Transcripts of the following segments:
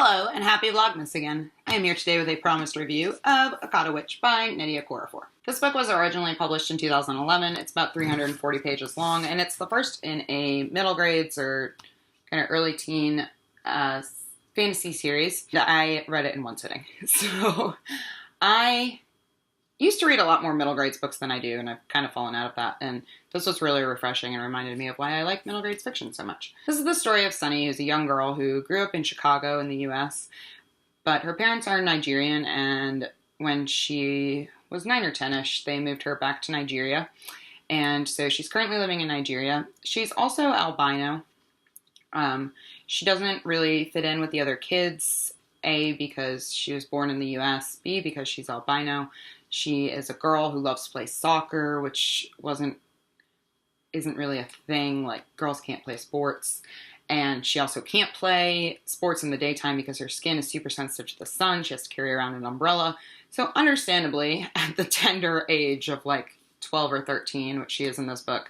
Hello and happy Vlogmas again. I am here today with a promised review of Akata Witch by Nydia Okorafor. This book was originally published in 2011. It's about 340 pages long, and it's the first in a middle grades or kind of early teen fantasy series that I read it in one sitting. So I used to read a lot more middle grades books than I do, and I've kind of fallen out of that, and this was really refreshing and reminded me of why I like middle grades fiction so much. This is the story of Sunny, who's a young girl who grew up in Chicago in the US, but her parents are Nigerian, and when she was 9 or 10-ish, they moved her back to Nigeria, and so she's currently living in Nigeria. She's also albino. She doesn't really fit in with the other kids, A, because she was born in the US, B, because she's albino. She is a girl who loves to play soccer, which isn't really a thing. Like, girls can't play sports. And she also can't play sports in the daytime because her skin is super sensitive to the sun. She has to carry around an umbrella. So understandably, at the tender age of like 12 or 13, which she is in this book,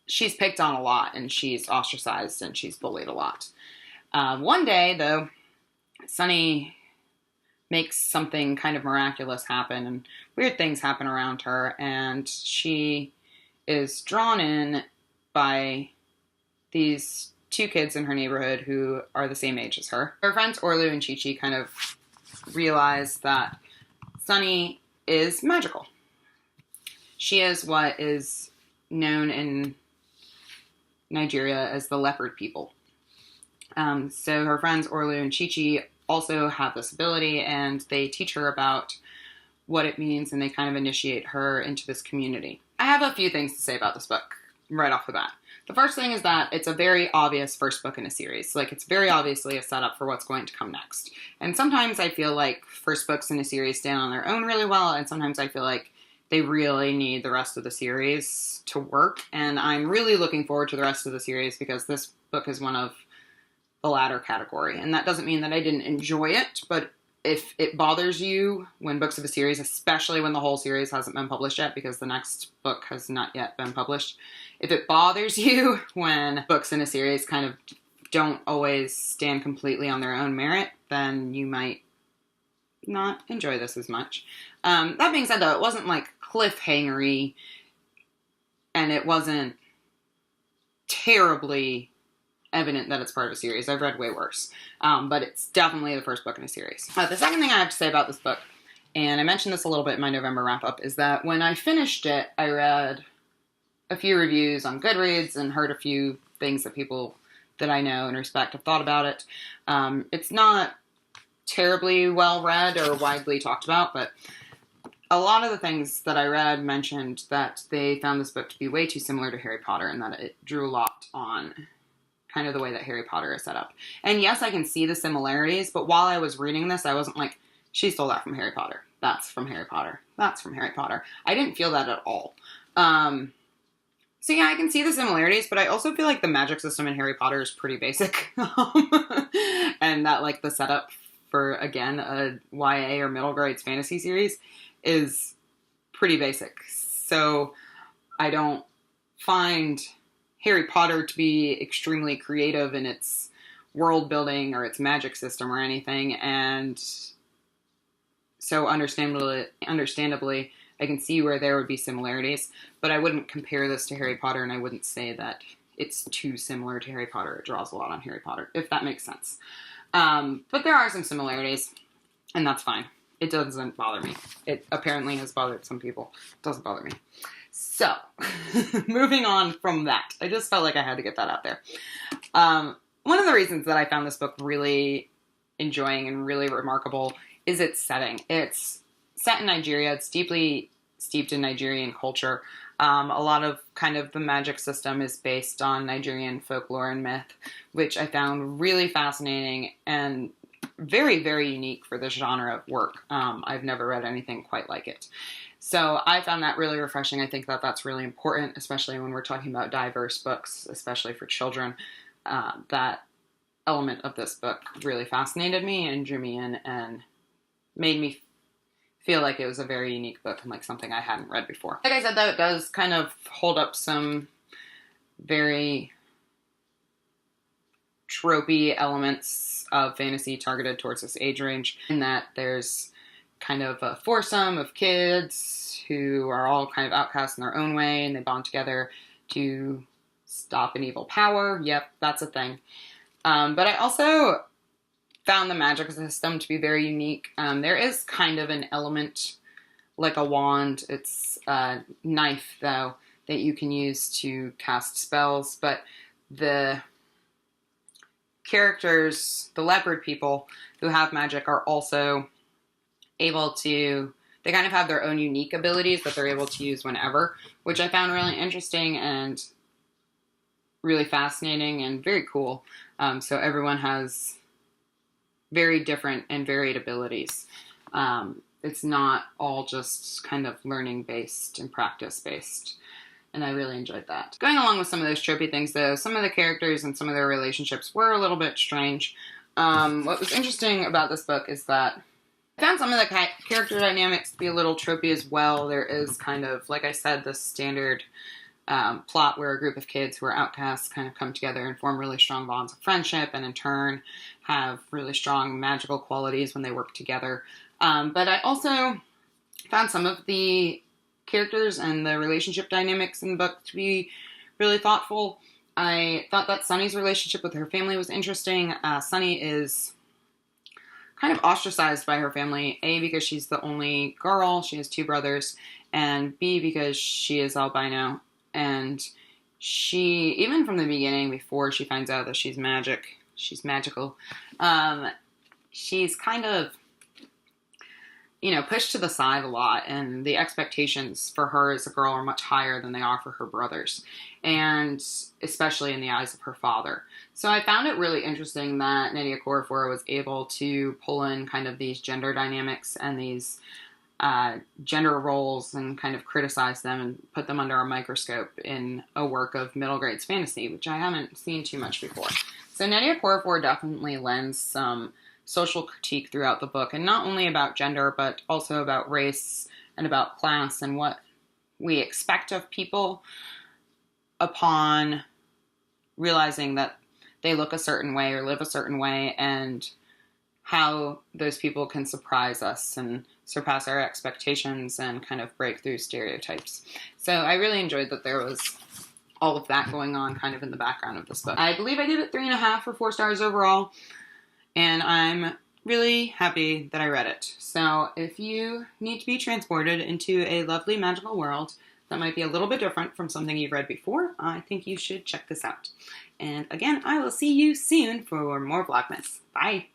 she's picked on a lot, and she's ostracized, and she's bullied a lot. One day, though, Sunny makes something kind of miraculous happen, and weird things happen around her, and she is drawn in by these two kids in her neighborhood who are the same age as her. Her friends Orlu and Chi-Chi kind of realize that Sunny is magical. She is what is known in Nigeria as the leopard people. So her friends Orlu and Chi-Chi also have this ability, and they teach her about what it means, and they kind of initiate her into this community. I have a few things to say about this book right off the bat. The first thing is that it's a very obvious first book in a series. Like, it's very obviously a setup for what's going to come next. And sometimes I feel like first books in a series stand on their own really well, and sometimes I feel like they really need the rest of the series to work. And I'm really looking forward to the rest of the series because this book is one of the latter category. And that doesn't mean that I didn't enjoy it, but if it bothers you when books of a series, especially when the whole series hasn't been published yet, because the next book has not yet been published, if it bothers you when books in a series kind of don't always stand completely on their own merit, then you might not enjoy this as much. That being said, though, it wasn't like cliffhangery, and it wasn't terribly evident that it's part of a series. I've read way worse. But it's definitely the first book in a series. The second thing I have to say about this book, and I mentioned this a little bit in my November wrap-up, is that when I finished it, I read a few reviews on Goodreads and heard a few things that people that I know and respect have thought about it. It's not terribly well read or widely talked about, but a lot of the things that I read mentioned that they found this book to be way too similar to Harry Potter, and that it drew a lot on kind of the way that Harry Potter is set up. And yes, I can see the similarities, but while I was reading this, I wasn't like, she stole that from Harry Potter. That's from Harry Potter. That's from Harry Potter. I didn't feel that at all. So yeah, I can see the similarities, but I also feel like the magic system in Harry Potter is pretty basic. And that, like, the setup for, again, a YA or middle grades fantasy series is pretty basic. So I don't find Harry Potter to be extremely creative in its world building or its magic system or anything, and so understandably, I can see where there would be similarities, but I wouldn't compare this to Harry Potter, and I wouldn't say that it's too similar to Harry Potter. It draws a lot on Harry Potter, if that makes sense. But there are some similarities, and that's fine. It doesn't bother me. It apparently has bothered some people. It doesn't bother me. So, moving on from that, I just felt like I had to get that out there. One of the reasons that I found this book really enjoying and really remarkable is its setting. It's set in Nigeria. It's deeply steeped in Nigerian culture. A lot of kind of the magic system is based on Nigerian folklore and myth, which I found really fascinating and very, very unique for this genre of work. I've never read anything quite like it. So I found that really refreshing. I think that that's really important, especially when we're talking about diverse books, especially for children. That element of this book really fascinated me and drew me in and made me feel like it was a very unique book and like something I hadn't read before. Like I said, though, it does kind of hold up some very tropey elements books of fantasy targeted towards this age range, in that there's kind of a foursome of kids who are all kind of outcasts in their own way, and they bond together to stop an evil power. Yep, that's a thing. But I also found the magic system to be very unique. There is kind of an element like a wand. It's a knife, though, that you can use to cast spells, but the characters, the leopard people who have magic, are also able to, they kind of have their own unique abilities that they're able to use whenever, which I found really interesting and really fascinating and very cool. So everyone has very different and varied abilities. It's not all just kind of learning based and practice based. And I really enjoyed that. Going along with some of those tropey things, though, some of the characters and some of their relationships were a little bit strange. What was interesting about this book is that I found some of the character dynamics to be a little tropey as well. There is kind of, like I said, this standard plot where a group of kids who are outcasts kind of come together and form really strong bonds of friendship, and in turn have really strong magical qualities when they work together. But I also found some of the characters and the relationship dynamics in the book to be really thoughtful. I thought that Sunny's relationship with her family was interesting. Sunny is kind of ostracized by her family, A, because she's the only girl, she has two brothers, and B, because she is albino. And she, even from the beginning, before she finds out that she's magical, she's kind of, pushed to the side a lot, and the expectations for her as a girl are much higher than they are for her brothers, and especially in the eyes of her father. So I found it really interesting that Nnedi Okorafor was able to pull in kind of these gender dynamics and these gender roles and kind of criticize them and put them under a microscope in a work of middle grades fantasy, which I haven't seen too much before. So Nnedi Okorafor definitely lends some social critique throughout the book, and not only about gender, but also about race and about class and what we expect of people upon realizing that they look a certain way or live a certain way, and how those people can surprise us and surpass our expectations and kind of break through stereotypes. So I really enjoyed that there was all of that going on kind of in the background of this book. I believe I did it 3.5 or 4 stars overall, and I'm really happy that I read it. So if you need to be transported into a lovely magical world that might be a little bit different from something you've read before, I think you should check this out. And again, I will see you soon for more Vlogmas. Bye!